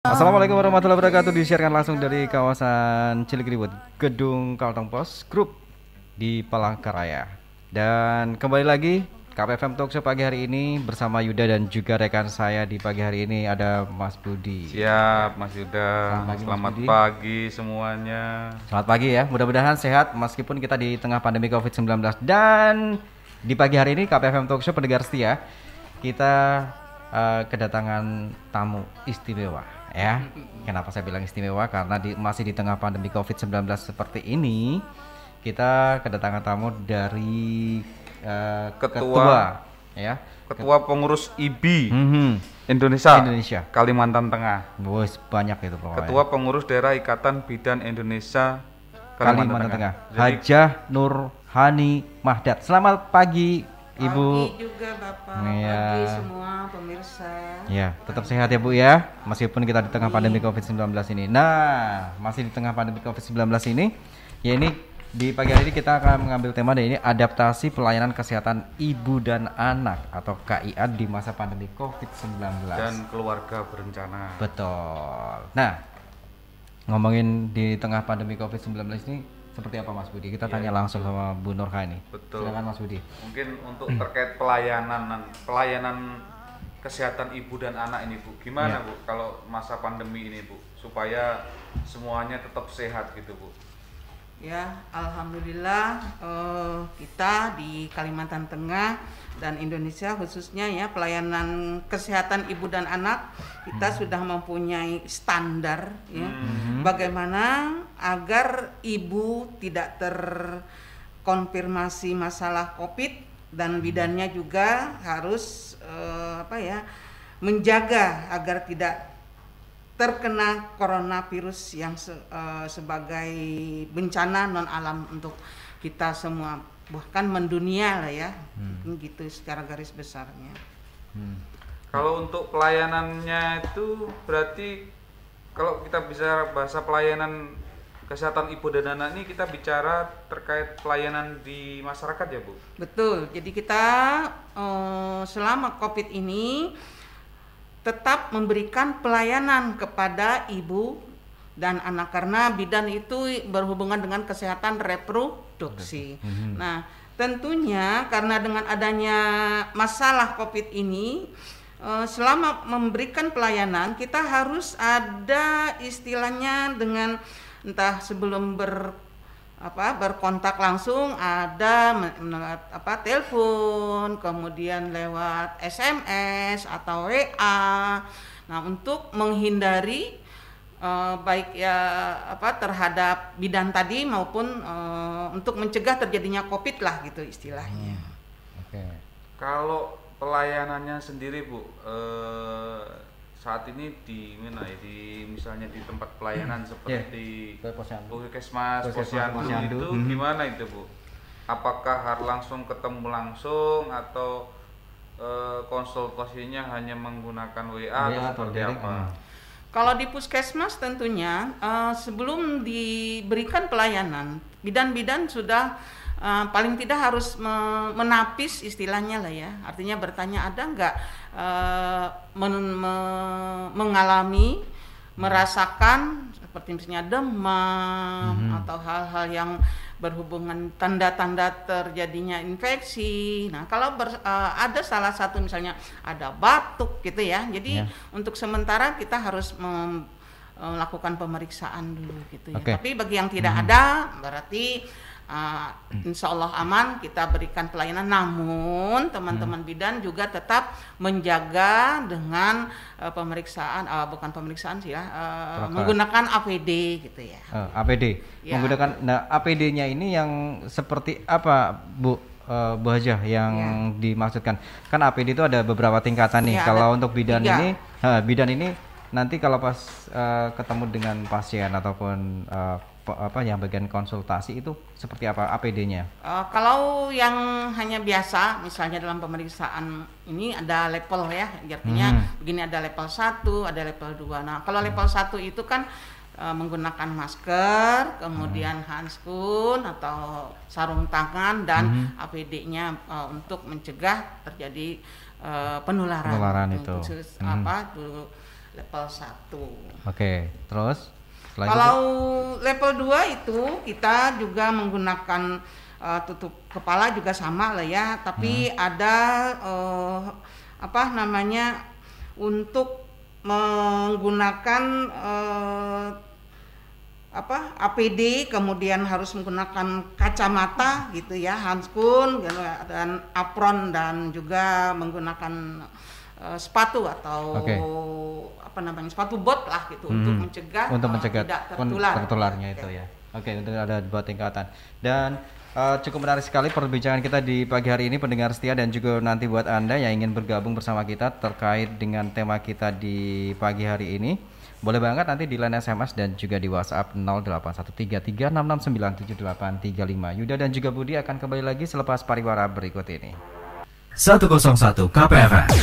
Assalamualaikum warahmatullahi wabarakatuh. Disiarkan langsung dari kawasan Cilikriwut, Gedung Kalteng Pos Group di Palangkaraya. Dan kembali lagi KPFM Talkshow pagi hari ini bersama Yuda dan juga rekan saya di pagi hari ini ada Mas Budi. Siap Mas Yuda. Selamat Budi. pagi semuanya. Selamat pagi ya. Mudah-mudahan sehat meskipun kita di tengah pandemi Covid-19. Dan di pagi hari ini KPFM Talkshow pendengar setia, kita kedatangan tamu istimewa ya. Kenapa saya bilang istimewa? Karena masih di tengah pandemi Covid-19 seperti ini, kita kedatangan tamu dari ketua pengurus IBI Indonesia Kalimantan Tengah. Bos, banyak itu pokoknya. Ketua pengurus daerah Ikatan Bidan Indonesia Kalimantan Tengah. Hajah Nurhani Mahdat. Selamat pagi Ibu. Pagi juga Bapak, ya. Pagi semua pemirsa. Ya, tetap sehat ya Bu ya, meskipun kita di tengah pandemi Covid-19 ini. Nah, masih di tengah pandemi Covid-19 ini, ya ini di pagi hari ini kita akan mengambil tema dan ini adaptasi pelayanan kesehatan ibu dan anak atau KIA di masa pandemi Covid-19 dan keluarga berencana. Betul. Nah, ngomongin di tengah pandemi Covid-19 ini seperti apa Mas Budi? Kita tanya langsung sama Bu Nurhani. Betul. Silakan Mas Budi. Mungkin untuk terkait pelayanan kesehatan ibu dan anak ini Bu, gimana Bu kalau masa pandemi ini Bu, supaya semuanya tetap sehat gitu Bu? Ya, alhamdulillah kita di Kalimantan Tengah dan Indonesia khususnya ya pelayanan kesehatan ibu dan anak kita sudah mempunyai standar ya. Bagaimana agar ibu tidak terkonfirmasi masalah COVID dan bidannya juga harus menjaga agar tidak terkena coronavirus yang sebagai bencana non alam untuk kita semua, bahkan mendunia lah ya, gitu secara garis besarnya. Kalau untuk pelayanannya itu berarti kalau kita bicara bahasa pelayanan kesehatan ibu dan anak ini kita bicara terkait pelayanan di masyarakat ya Bu? Betul, jadi kita selama COVID ini tetap memberikan pelayanan kepada ibu dan anak karena bidan itu berhubungan dengan kesehatan reproduksi. Nah, tentunya karena dengan adanya masalah COVID ini, selama memberikan pelayanan kita harus ada istilahnya dengan entah sebelum berkontak langsung ada telepon, kemudian lewat SMS atau WA. Nah, untuk menghindari baik ya terhadap bidan tadi maupun untuk mencegah terjadinya COVID lah gitu istilahnya. Oke. Kalau pelayanannya sendiri Bu, saat ini misalnya di tempat pelayanan seperti Puskesmas, Posyandu itu gimana itu Bu? Apakah harus langsung ketemu langsung atau konsultasinya hanya menggunakan WA atau seperti apa? Kalau di Puskesmas tentunya sebelum diberikan pelayanan, bidan-bidan sudah paling tidak harus menapis istilahnya lah ya, artinya bertanya ada nggak mengalami merasakan seperti misalnya demam atau hal-hal yang berhubungan tanda-tanda terjadinya infeksi. Nah, kalau ada salah satu misalnya ada batuk gitu ya, jadi untuk sementara kita harus melakukan pemeriksaan dulu gitu ya. Tapi bagi yang tidak ada berarti insya Allah aman, kita berikan pelayanan. Namun teman-teman bidan juga tetap menjaga dengan menggunakan APD gitu ya. APD ya. Menggunakan APD-nya ini yang seperti apa Bu Hajah yang dimaksudkan? Kan APD itu ada beberapa tingkatan nih. Kalau untuk bidan ini nanti kalau pas ketemu dengan pasien ataupun yang bagian konsultasi itu seperti apa APD-nya? Kalau yang hanya biasa, misalnya dalam pemeriksaan ini ada level ya, artinya begini ada level 1, ada level 2. Nah, kalau level 1 itu kan menggunakan masker, kemudian handscoon atau sarung tangan dan APD-nya untuk mencegah terjadi penularan itu. level 1. Oke, terus setelah itu, Kalau level 2 itu kita juga menggunakan tutup kepala juga sama lah ya, tapi ada untuk menggunakan APD, kemudian harus menggunakan kacamata gitu ya, handskun dan apron, dan juga menggunakan sepatu atau sepatu bot lah gitu untuk mencegah tidak tertularnya itu ya. Oke, untuk ada 2 tingkatan. Dan cukup menarik sekali perbincangan kita di pagi hari ini, pendengar setia, dan juga nanti buat Anda yang ingin bergabung bersama kita terkait dengan tema kita di pagi hari ini. Boleh banget nanti di line SMS dan juga di WhatsApp 081336697835. Yuda dan juga Budi akan kembali lagi selepas pariwara berikut ini. 101 KPFM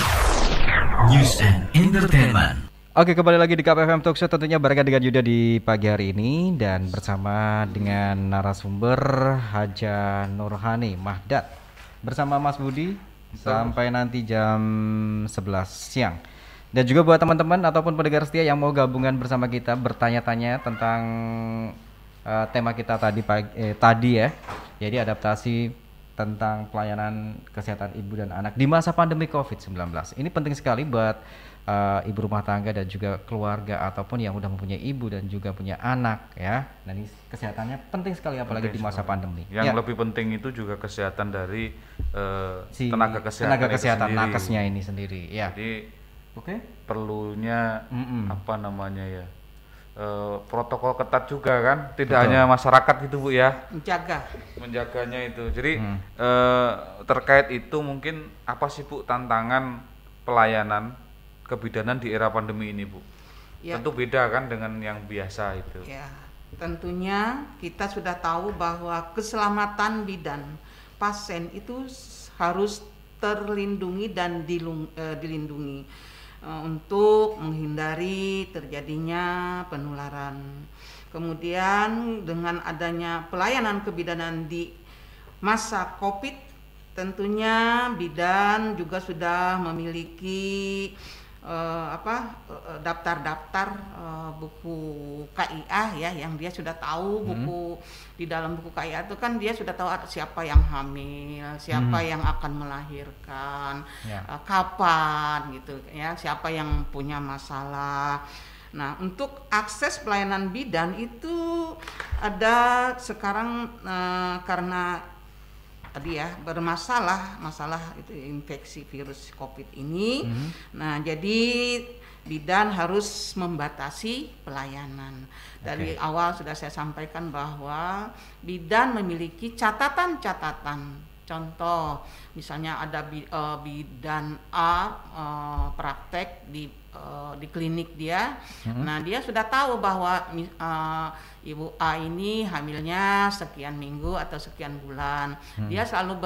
News and Entertainment. Oke, kembali lagi di KPFM Talk Show, tentunya barengan dengan Yuda di pagi hari ini dan bersama dengan narasumber Haja Nurhani Mahdat bersama Mas Budi sampai nanti jam 11 siang. Dan juga buat teman-teman ataupun pendengar setia yang mau gabungan bersama kita bertanya-tanya tentang tema kita tadi ya. Jadi adaptasi tentang pelayanan kesehatan ibu dan anak di masa pandemi COVID-19. Ini penting sekali buat ibu rumah tangga dan juga keluarga ataupun yang udah mempunyai ibu dan juga punya anak ya. Dan ini kesehatannya penting sekali apalagi di masa pandemi. Yang lebih penting itu juga kesehatan dari tenaga kesehatan nakesnya ini sendiri ya. Jadi perlunya protokol ketat juga kan, tidak hanya masyarakat gitu Bu ya, menjaganya itu. Jadi terkait itu mungkin apa sih Bu tantangan pelayanan kebidanan di era pandemi ini Bu? Ya. Tentu beda kan dengan yang biasa itu. Ya, tentunya kita sudah tahu bahwa keselamatan bidan pasien itu harus terlindungi dan dilindungi untuk menghindari terjadinya penularan. Kemudian dengan adanya pelayanan kebidanan di masa COVID, tentunya bidan juga sudah memiliki daftar-daftar buku KIA ya, yang dia sudah tahu buku di dalam buku KIA itu kan dia sudah tahu siapa yang hamil, siapa yang akan melahirkan, kapan gitu ya, siapa yang punya masalah. Nah, untuk akses pelayanan bidan itu ada sekarang karena tadi ya masalah itu infeksi virus COVID ini. Nah, jadi bidan harus membatasi pelayanan. Dari awal sudah saya sampaikan bahwa bidan memiliki catatan-catatan. Contoh, misalnya ada bidan A praktek di klinik dia. Nah, dia sudah tahu bahwa Ibu A ini hamilnya sekian minggu atau sekian bulan. Dia selalu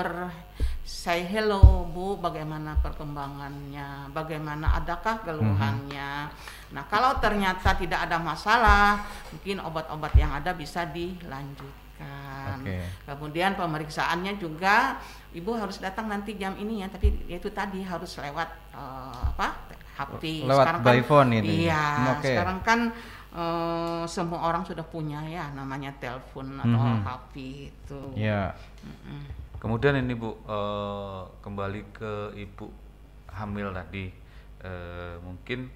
say hello Bu, bagaimana perkembangannya, bagaimana adakah keluhannya. Nah, kalau ternyata tidak ada masalah, mungkin obat-obat yang ada bisa dilanjutkan. Kemudian pemeriksaannya juga Ibu harus datang nanti jam ini ya, tapi itu tadi harus lewat HP. Lewat sekarang by kan, phone ini. Iya, sekarang kan semua orang sudah punya ya namanya telepon atau HP itu. Iya. Kemudian ini Bu, kembali ke ibu hamil tadi, mungkin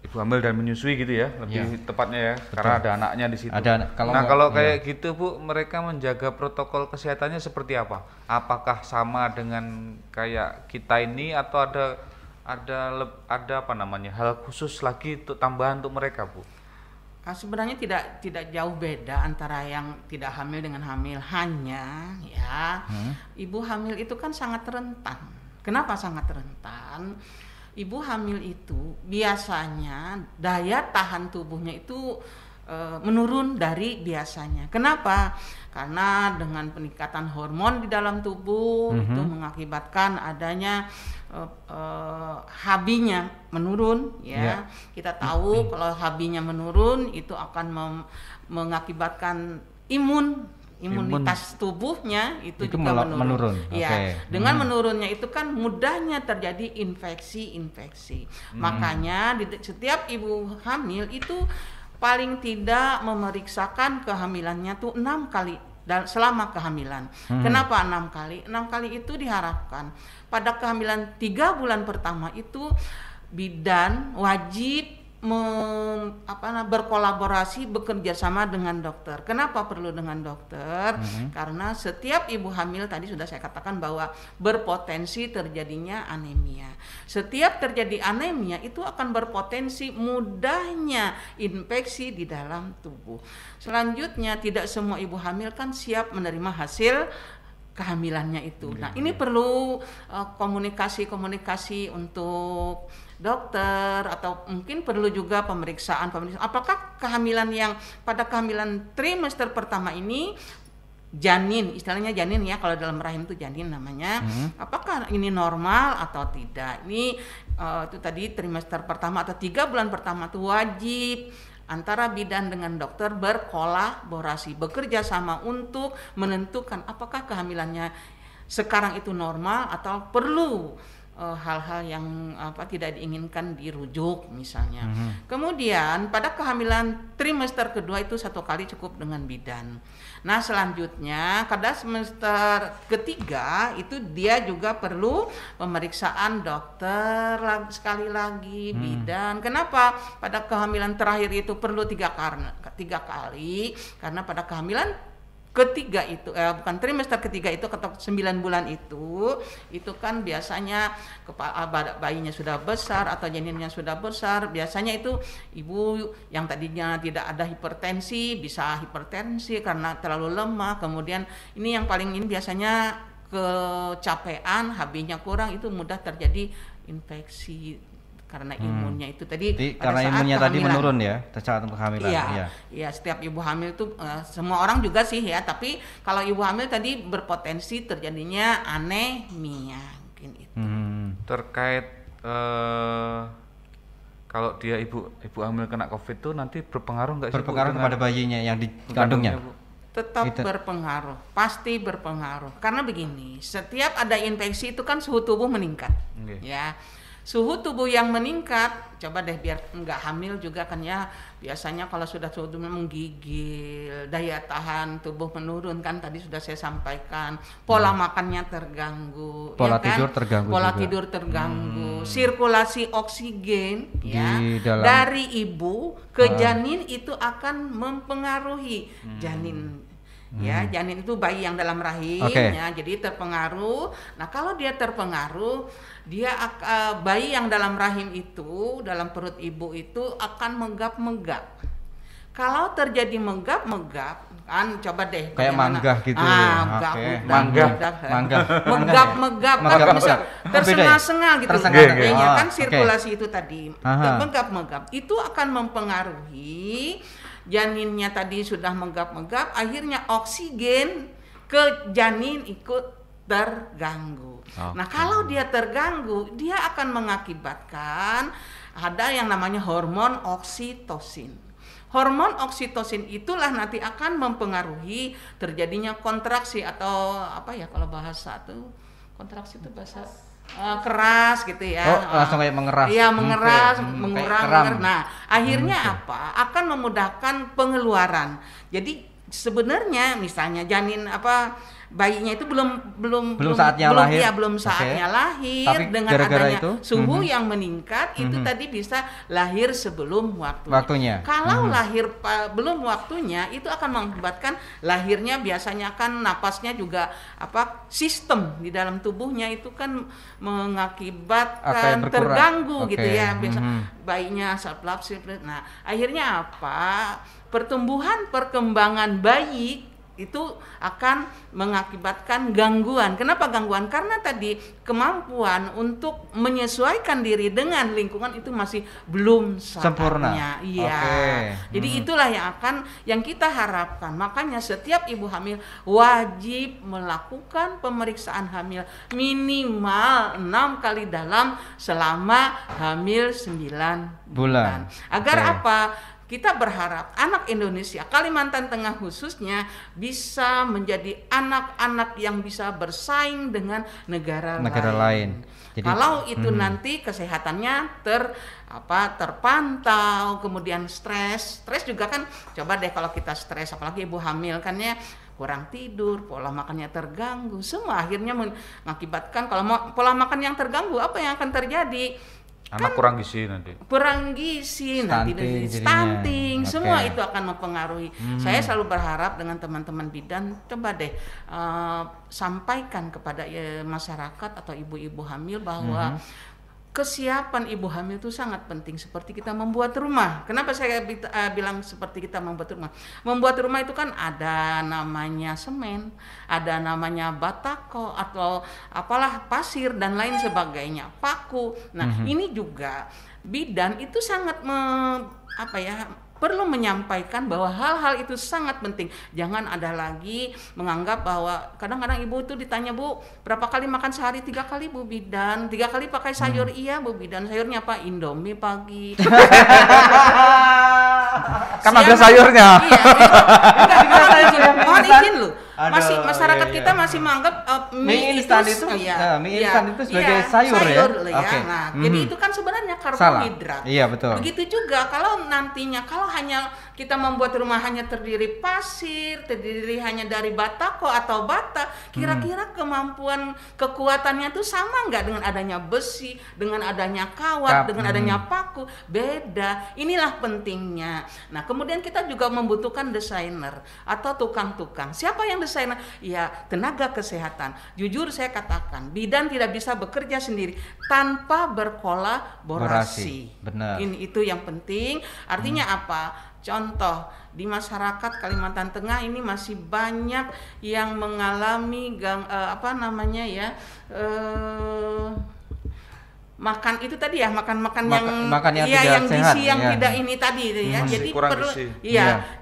ibu hamil dan menyusui gitu ya, lebih tepatnya ya. Betul. Karena ada anaknya di situ. Kalau kayak gitu Bu, mereka menjaga protokol kesehatannya seperti apa? Apakah sama dengan kayak kita ini atau ada hal khusus lagi untuk tambahan untuk mereka Bu? Sebenarnya tidak jauh beda antara yang tidak hamil dengan hamil, hanya ya ibu hamil itu kan sangat rentan. Kenapa sangat rentan? Ibu hamil itu biasanya daya tahan tubuhnya itu menurun dari biasanya. Kenapa? Karena dengan peningkatan hormon di dalam tubuh itu mengakibatkan adanya HB-nya menurun ya. Kita tahu kalau HB-nya menurun itu akan mengakibatkan imun imunitas tubuhnya itu juga menurun. Ya, dengan menurunnya itu kan mudahnya terjadi infeksi. Makanya di setiap ibu hamil itu paling tidak memeriksakan kehamilannya tuh 6 kali selama kehamilan. Kenapa 6 kali? 6 kali itu diharapkan pada kehamilan 3 bulan pertama itu bidan wajib berkolaborasi, bekerja sama dengan dokter. Kenapa perlu dengan dokter? Karena setiap ibu hamil tadi sudah saya katakan bahwa berpotensi terjadinya anemia. Setiap terjadi anemia itu akan berpotensi mudahnya infeksi di dalam tubuh. Selanjutnya tidak semua ibu hamil kan siap menerima hasil kehamilannya itu. Nah, ini perlu komunikasi untuk dokter, atau mungkin perlu juga pemeriksaan. Apakah kehamilan yang pada kehamilan trimester pertama ini janin, istilahnya janin ya, kalau dalam rahim itu janin namanya, apakah ini normal atau tidak? Ini itu tadi trimester pertama atau 3 bulan pertama itu wajib antara bidan dengan dokter berkolaborasi, bekerja sama untuk menentukan apakah kehamilannya sekarang itu normal atau perlu hal-hal yang tidak diinginkan dirujuk misalnya. Kemudian pada kehamilan trimester kedua itu 1 kali cukup dengan bidan. Nah, selanjutnya pada semester ketiga itu dia juga perlu pemeriksaan dokter sekali lagi, bidan. Kenapa pada kehamilan terakhir itu perlu 3 kali? Karena pada kehamilan ketiga itu bukan trimester ketiga itu atau 9 bulan itu kan biasanya bayinya sudah besar atau janinnya sudah besar. Biasanya itu ibu yang tadinya tidak ada hipertensi bisa hipertensi karena terlalu lemah. Kemudian ini yang paling ini biasanya kecapean, HB-nya kurang, itu mudah terjadi infeksi karena imunnya itu tadi karena imunnya tadi menurun ya saat kehamilan. Iya, setiap ibu hamil itu semua orang juga sih ya, tapi kalau ibu hamil tadi berpotensi terjadinya anemia mungkin itu. Terkait kalau dia ibu hamil kena COVID itu nanti berpengaruh nggak sih? Berpengaruh kepada bayinya yang dikandungnya? Tetap berpengaruh, pasti berpengaruh. Karena begini, setiap ada infeksi itu kan suhu tubuh meningkat, ya. Suhu tubuh yang meningkat, coba deh biar nggak hamil juga kan ya, biasanya kalau sudah suhu tubuh menggigil, daya tahan tubuh menurun kan, tadi sudah saya sampaikan, pola makannya terganggu, pola tidur terganggu, tidur terganggu, sirkulasi oksigen ya dari ibu ke janin itu akan mempengaruhi janin. Ya, janin itu bayi yang dalam rahim ya, jadi terpengaruh. Nah, kalau dia terpengaruh, dia bayi yang dalam rahim itu, dalam perut ibu itu akan menggap-menggap. Kalau terjadi menggap-menggap, kan coba deh kayak manggah gitu. Menggap-menggap kan bisa tersengah-sengah gitu. Kan sirkulasi itu tadi. Menggap-menggap itu akan mempengaruhi janinnya tadi sudah menggap-menggap, akhirnya oksigen ke janin ikut terganggu. Nah, kalau dia terganggu, dia akan mengakibatkan ada yang namanya hormon oksitosin. Hormon oksitosin itulah nanti akan mempengaruhi terjadinya kontraksi atau apa ya kalau bahasa tuh, kontraksi itu bahasa keras gitu ya. Langsung kayak mengeras. Iya, mengeras, mengurang. Nah, akhirnya apa? Akan memudahkan pengeluaran. Jadi sebenarnya misalnya janin bayinya itu belum saatnya lahir, tapi dengan adanya itu, suhu yang meningkat itu tadi bisa lahir sebelum waktunya. Kalau lahir belum waktunya itu akan mengakibatkan lahirnya biasanya kan napasnya juga sistem di dalam tubuhnya itu kan mengakibatkan terganggu gitu ya. Biasa bayinya saplap. Nah, akhirnya perkembangan bayi itu akan mengakibatkan gangguan. Kenapa gangguan? Karena tadi kemampuan untuk menyesuaikan diri dengan lingkungan itu masih belum sempurna. Iya. Jadi itulah yang kita harapkan. Makanya setiap ibu hamil wajib melakukan pemeriksaan hamil minimal 6 kali selama hamil 9 bulan. Agar kita berharap anak Indonesia, Kalimantan Tengah khususnya, bisa menjadi anak-anak yang bisa bersaing dengan negara lain. Jadi, kalau itu nanti kesehatannya terpantau, kemudian stres juga kan, coba deh kalau kita stres, apalagi ibu hamil kan ya, kurang tidur, pola makannya terganggu, semua akhirnya mengakibatkan kalau pola makan yang terganggu, apa yang akan terjadi? Anak kurang gizi nanti. Stunting, semua itu akan mempengaruhi. Saya selalu berharap dengan teman-teman bidan, coba deh sampaikan kepada masyarakat atau ibu-ibu hamil bahwa kesiapan ibu hamil itu sangat penting, seperti kita membuat rumah. Kenapa saya bilang seperti kita membuat rumah? Membuat rumah itu kan ada namanya semen, ada namanya batako atau apalah pasir dan lain sebagainya, paku. Nah, ini juga bidan itu sangat perlu menyampaikan bahwa hal-hal itu sangat penting. Jangan ada lagi menganggap bahwa kadang-kadang ibu itu ditanya, Bu, berapa kali makan sehari? 3 kali, Bu Bidan. 3 kali pakai sayur? Iya, Bu Bidan. Sayurnya apa? Indomie pagi. Kan ada sayurnya. Iya. Mohon izin loh. Masih masyarakat kita masih menganggap mie instan itu sebagai sayur ya. Okay. Nah, jadi itu kan sebenarnya karbohidrat. Iya, betul. Begitu juga kalau nantinya kalau hanya kita membuat rumah hanya terdiri pasir, terdiri hanya dari batako atau bata, kira-kira kemampuan kekuatannya itu sama nggak dengan adanya besi, dengan adanya kawat, dengan adanya paku? Beda. Inilah pentingnya. Nah, kemudian kita juga membutuhkan desainer atau tukang-tukang. Siapa yang desainer? Ya, tenaga kesehatan. Jujur saya katakan, bidan tidak bisa bekerja sendiri tanpa berkolaborasi. Benar. Itu yang penting. Artinya apa? Contoh, di masyarakat Kalimantan Tengah ini masih banyak yang mengalami makan itu tadi ya, makan yang yang sehat, gizi yang tidak ini tadi ya. Jadi perlu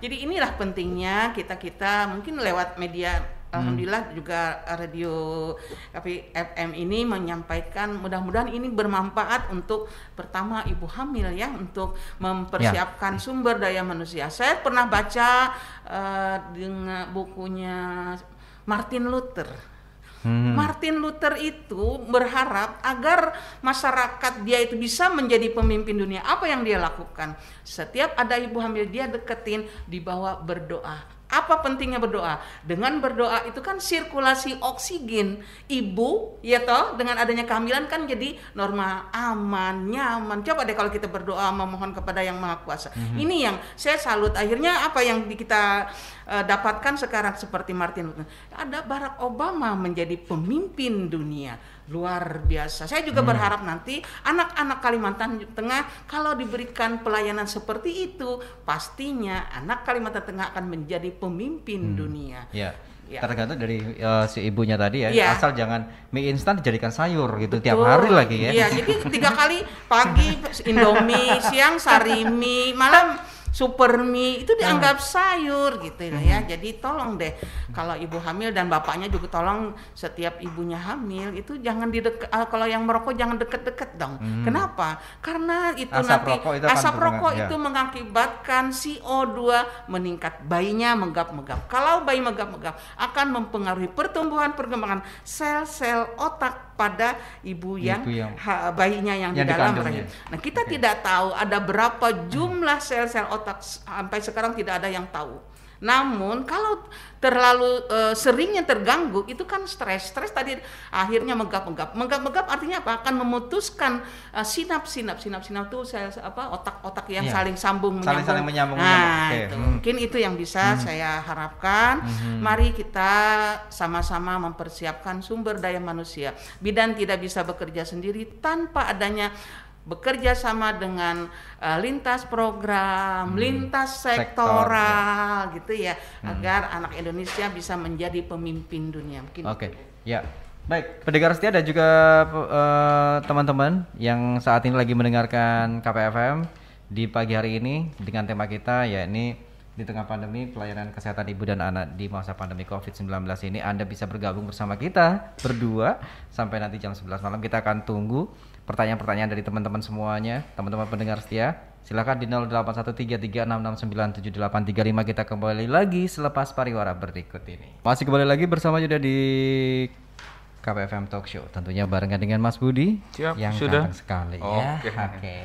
jadi inilah pentingnya kita mungkin lewat media, alhamdulillah juga radio FM ini menyampaikan, mudah-mudahan ini bermanfaat untuk pertama ibu hamil ya, untuk mempersiapkan sumber daya manusia. Saya pernah baca dengan bukunya Martin Luther. Martin Luther itu berharap agar masyarakat dia itu bisa menjadi pemimpin dunia. Apa yang dia lakukan? Setiap ada ibu hamil dia deketin, dibawa berdoa. Apa pentingnya berdoa? Dengan berdoa itu kan sirkulasi oksigen ibu, ya toh, dengan adanya kehamilan kan jadi normal, aman, nyaman. Coba deh kalau kita berdoa memohon kepada Yang Maha Kuasa. Ini yang saya salut. Akhirnya apa yang kita dapatkan sekarang seperti Martin Luther. Ada Barack Obama menjadi pemimpin dunia. Luar biasa. Saya juga berharap nanti anak-anak Kalimantan Tengah kalau diberikan pelayanan seperti itu, pastinya anak Kalimantan Tengah akan menjadi pemimpin dunia. Ya. Tergantung dari si ibunya tadi ya. Asal jangan mie instan dijadikan sayur gitu. Betul. Tiap hari lagi ya. Iya, jadi 3 kali pagi Indomie, siang sarimi, malam super mie, itu dianggap sayur gitu ya. Jadi tolong deh kalau ibu hamil dan bapaknya juga tolong setiap ibunya hamil itu jangan kalau yang merokok jangan deket-deket dong. Kenapa? Karena itu asap rokok itu mengakibatkan CO2 meningkat, bayinya menggap-menggap. Kalau bayi menggap-menggap akan mempengaruhi perkembangan sel-sel otak pada ibu yang bayinya yang di dalam rahim. Nah, kita tidak tahu ada berapa jumlah sel-sel otak, sampai sekarang tidak ada yang tahu. Namun kalau terlalu seringnya terganggu itu kan stres tadi akhirnya menggap artinya apa? Akan memutuskan sinap itu otak-otak yang saling sambung menyambung. Itu. Mungkin itu yang bisa saya harapkan. Mari kita sama-sama mempersiapkan sumber daya manusia. Bidan tidak bisa bekerja sendiri tanpa adanya bekerja sama dengan lintas program, lintas sektoral gitu ya, agar anak Indonesia bisa menjadi pemimpin dunia. Oke. Ya. Baik, pendengar setia dan juga teman-teman yang saat ini lagi mendengarkan KPFM di pagi hari ini dengan tema kita yakni di tengah pandemi pelayanan kesehatan ibu dan anak di masa pandemi COVID-19 ini. Anda bisa bergabung bersama kita berdua sampai nanti jam 11 malam. Kita akan tunggu pertanyaan-pertanyaan dari teman-teman semuanya, teman-teman pendengar setia. Silakan di 081336697835. Kita kembali lagi selepas pariwara berikut ini. Masih kembali lagi bersama Yuda di KPFM Talk Show. Tentunya barengan dengan Mas Budi. Siap, yang sudah. ganteng sekali Oke. ya. Oke.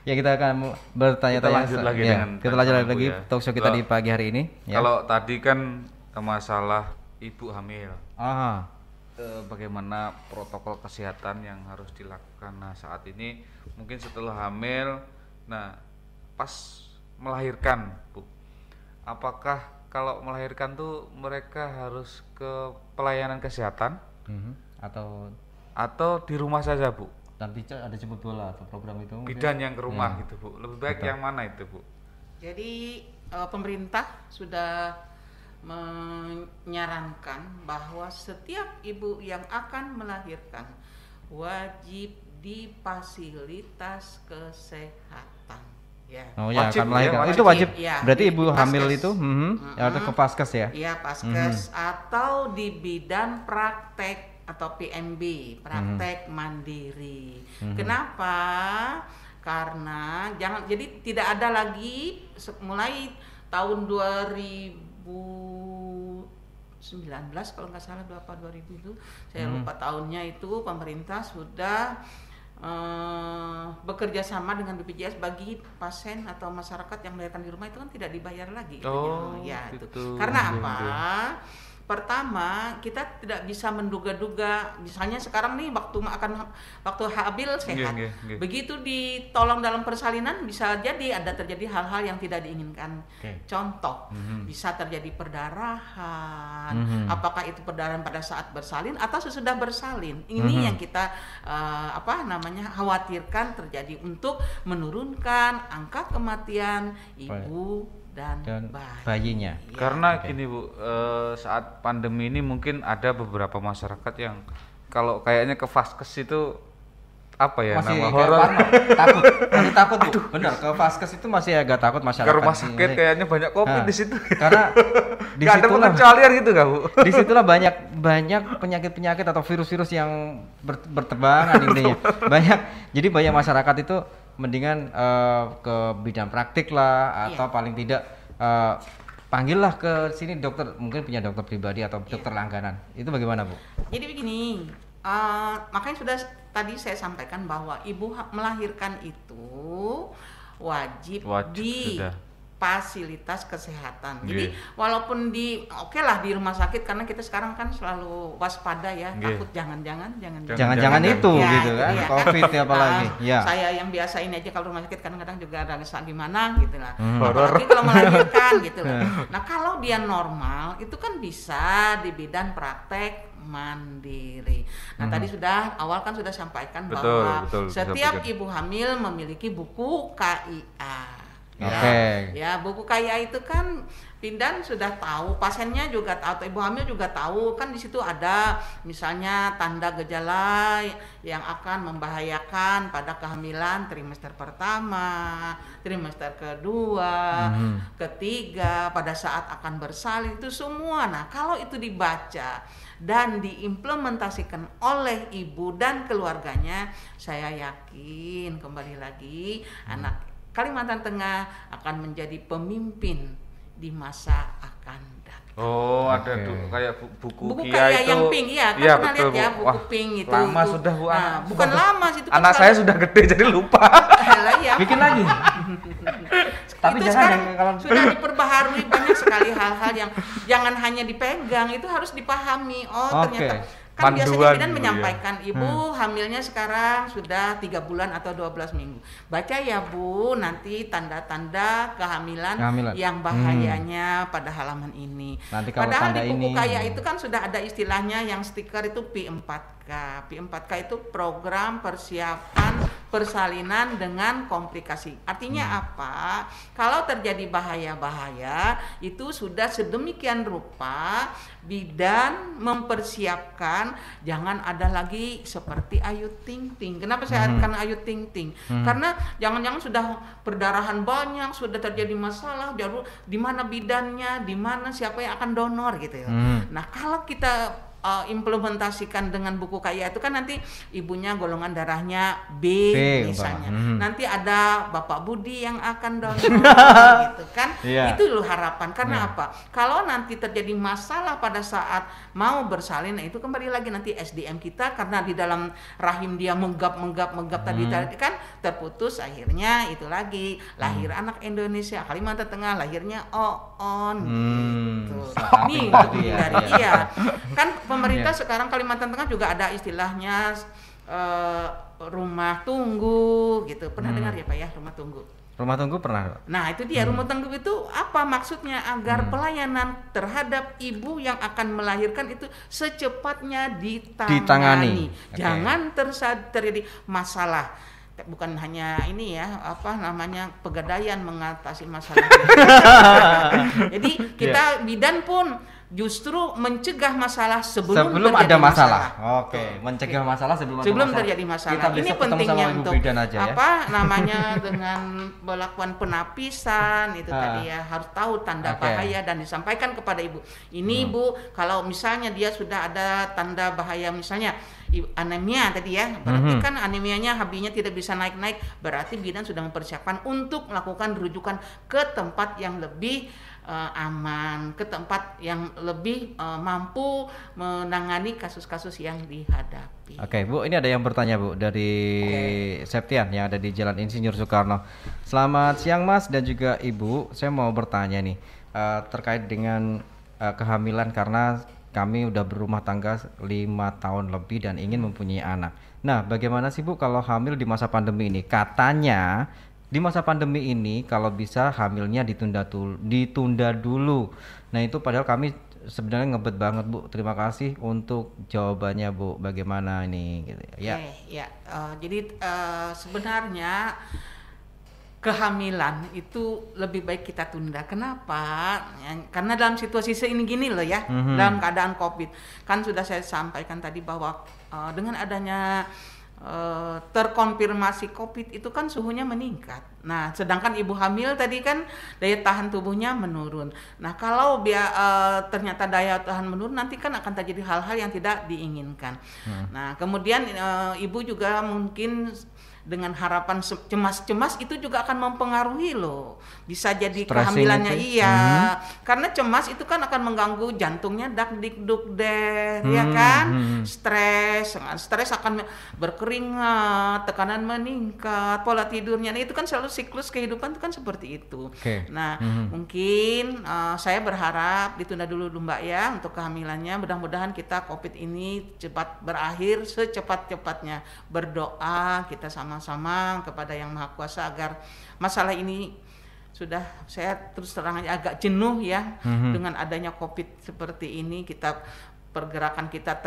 Ya, kita akan bertanya-tanya. Kita lanjut lagi ya, dengan kita lanjut tanya lagi Ibu ya. talk show kita Kalau- di pagi hari ini. Ya. Kalau tadi kan masalah ibu hamil. Ah, Bagaimana protokol kesehatan yang harus dilakukan. Nah, saat ini mungkin setelah hamil, nah pas melahirkan, Bu. Apakah kalau melahirkan tuh mereka harus ke pelayanan kesehatan atau di rumah saja, Bu? nanti ada jemput bola atau program itu mungkin? Bidan yang ke rumah gitu, Bu. Lebih baik yang mana itu, Bu? Jadi pemerintah sudah menyarankan bahwa setiap ibu yang akan melahirkan wajib di fasilitas kesehatan. Ya. Oh ya, Wajib, akan melahirkan. ya, Itu wajib. Ya, Berarti di ibu hamil Paskes. itu atau ke Paskes ya? Iya, Paskes atau di bidan praktek atau PMB, praktek mandiri. Kenapa? Karena jadi tidak ada lagi mulai tahun 2019 kalau nggak salah 2000 itu saya lupa tahunnya, itu pemerintah sudah bekerja sama dengan BPJS bagi pasien atau masyarakat yang melahirkan di rumah itu kan tidak dibayar lagi. Oh, ya itu. gitu. Karena Iya, apa? iya. Pertama, kita tidak bisa menduga-duga. Misalnya sekarang nih waktu hamil sehat. Iya, iya. Begitu ditolong dalam persalinan bisa jadi ada terjadi hal-hal yang tidak diinginkan. Oke. Contoh, bisa terjadi perdarahan. Apakah itu perdarahan pada saat bersalin atau sesudah bersalin? Ini yang kita khawatirkan terjadi untuk menurunkan angka kematian ibu dan bayinya. Ya. Karena gini, Bu, saat pandemi ini mungkin ada beberapa masyarakat yang kalau kayaknya ke Vaskes itu apa ya, Masih nama kayak horor. takut. Masih takut, Bu. Benar, ke Vaskes itu masih agak takut masyarakat. Ke rumah sih. sakit kayaknya banyak COVID Nah, di situ. Karena di Gak ada situlah pengecualian gitu gak, Bu? disitulah banyak penyakit-penyakit atau virus-virus yang berterbangan intinya. Jadi banyak masyarakat itu mendingan ke bidang praktik lah atau paling tidak panggillah ke sini dokter, mungkin punya dokter pribadi atau dokter langganan. Itu bagaimana, Bu? Jadi begini, makanya sudah tadi saya sampaikan bahwa ibu melahirkan itu wajib di sudah. fasilitas kesehatan. Jadi Nggih. walaupun oke lah di rumah sakit, karena kita sekarang kan selalu waspada ya, Nggih. takut jangan-jangan Jangan-jangan itu Ya, gitu itu kan, dia, COVID ya apalagi. Ya. Saya yang biasa ini aja kalau rumah sakit kadang-kadang juga ada rasa gimana gitu lah. Horor. Apalagi kalau melahirkan gitu lah. Nah, kalau dia normal itu kan bisa di bidan praktek mandiri. Nah, tadi awal kan sudah sampaikan bahwa betul, setiap disampaikan. ibu hamil memiliki buku KIA. Oke. Ya, buku KIA itu kan bidan sudah tahu, pasiennya juga tahu, atau ibu hamil juga tahu, kan di situ ada misalnya tanda gejala yang akan membahayakan pada kehamilan trimester pertama, trimester kedua, ketiga, pada saat akan bersalin, itu semua. Nah, kalau itu dibaca dan diimplementasikan oleh ibu dan keluarganya, saya yakin kembali lagi anak Kalimantan Tengah akan menjadi pemimpin di masa akan datang. Oh, ada Oke. tuh kayak buku Buku Kia kayak itu. yang pink, iya kan Iya, pernah betul, lihat ya, Bu. buku Wah, pink itu. lama Itu. sudah, Bu. Nah, bukan lama sih itu. Anak saya sudah gede jadi lupa. Lah, ya. Bikin lagi. Tapi Itu jangan sekarang yang kalau sudah diperbaharui banyak sekali hal-hal yang jangan hanya dipegang, itu harus dipahami. Oh, Oke. ternyata kan biasanya Panduan, bidan Bu, menyampaikan ibu hamilnya sekarang sudah 3 bulan atau 12 minggu. Baca ya, Bu, nanti tanda-tanda kehamilan yang bahayanya pada halaman ini. Nanti kalau Padahal tanda di buku ini- kaya itu kan sudah ada istilahnya yang stiker itu P4K. P4K itu program persiapan persalinan dengan komplikasi. Artinya apa? Kalau terjadi bahaya-bahaya itu sudah sedemikian rupa bidan mempersiapkan, jangan ada lagi seperti Ayu Ting Ting. Kenapa saya artikan Ayu Ting Ting? Karena jangan-jangan sudah perdarahan banyak, sudah terjadi masalah, di mana bidannya, di mana siapa yang akan donor gitu ya. Nah, kalau kita implementasikan dengan buku KIA itu kan nanti ibunya golongan darahnya B misalnya. Nanti ada Bapak Budi yang akan donor gitu kan. Itu loh harapan. Karena apa? Kalau nanti terjadi masalah pada saat mau bersalin, nah itu kembali lagi nanti SDM kita karena di dalam rahim dia menggap tadi kan terputus, akhirnya itu lagi lahir anak Indonesia Kalimantan Tengah lahirnya Oon gitu. Nih dari kan pemerintah sekarang Kalimantan Tengah juga ada istilahnya rumah tunggu gitu. Pernah dengar ya Pak ya, rumah tunggu? Rumah tunggu pernah. Nah itu dia rumah tunggu itu apa maksudnya? Agar pelayanan terhadap ibu yang akan melahirkan itu secepatnya ditangani. Jangan terjadi masalah. Bukan hanya ini ya, apa namanya, pegadaian mengatasi masalah. Jadi kita bidan pun justru mencegah masalah sebelum ada masalah. Oke, mencegah masalah sebelum terjadi masalah. Ini pentingnya untuk namanya dengan melakukan penapisan itu tadi ya, harus tahu tanda bahaya dan disampaikan kepada ibu. Ini Bu, kalau misalnya dia sudah ada tanda bahaya misalnya anemia tadi ya, berarti kan anemianya HB-nya tidak bisa naik-naik, berarti bidan sudah mempersiapkan untuk melakukan rujukan ke tempat yang lebih aman, ke tempat yang lebih mampu menangani kasus-kasus yang dihadapi. Oke, Bu, ini ada yang bertanya Bu dari Septian yang ada di Jalan Insinyur Soekarno. Selamat siang Mas dan juga Ibu, saya mau bertanya nih terkait dengan kehamilan karena kami udah berumah tangga 5 tahun lebih dan ingin mempunyai anak. Nah, bagaimana sih Bu kalau hamil di masa pandemi ini? Katanya di masa pandemi ini kalau bisa hamilnya ditunda dulu. Nah, itu padahal kami sebenarnya ngebet banget Bu. Terima kasih untuk jawabannya Bu. Bagaimana ini gitu ya? Jadi sebenarnya kehamilan itu lebih baik kita tunda. Kenapa? Karena dalam situasi gini loh ya, dalam keadaan COVID. Kan sudah saya sampaikan tadi bahwa dengan adanya terkonfirmasi COVID itu kan suhunya meningkat. Nah, sedangkan ibu hamil tadi kan daya tahan tubuhnya menurun. Nah, kalau ternyata daya tahan menurun, nanti kan akan terjadi hal-hal yang tidak diinginkan. Nah, kemudian ibu juga mungkin dengan harapan cemas itu juga akan mempengaruhi loh. Bisa jadi kehamilannya karena cemas itu kan akan mengganggu jantungnya dak-dik-duk-der ya kan. Stres akan berkeringat, tekanan meningkat, pola tidurnya. Nah, itu kan selalu siklus kehidupan itu kan seperti itu. Nah, mungkin saya berharap ditunda dulu Mbak ya untuk kehamilannya. Mudah-mudahan kita COVID ini cepat berakhir secepat-cepatnya. Berdoa kita sama-sama kepada Yang Maha Kuasa agar masalah ini sudah, saya terus terang aja agak jenuh ya dengan adanya COVID seperti ini. Kita pergerakan kita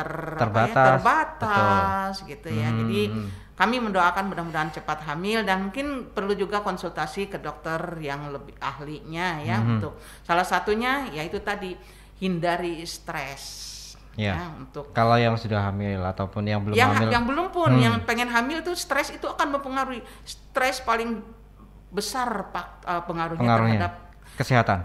terbatas gitu ya. Jadi kami mendoakan mudah-mudahan cepat hamil dan mungkin perlu juga konsultasi ke dokter yang lebih ahlinya ya untuk salah satunya yaitu tadi hindari stres. Untuk kalau yang sudah hamil ataupun yang belum hamil, yang belum pun yang pengen hamil itu stres itu akan mempengaruhi. Stres paling besar pengaruhnya terhadap kesehatan.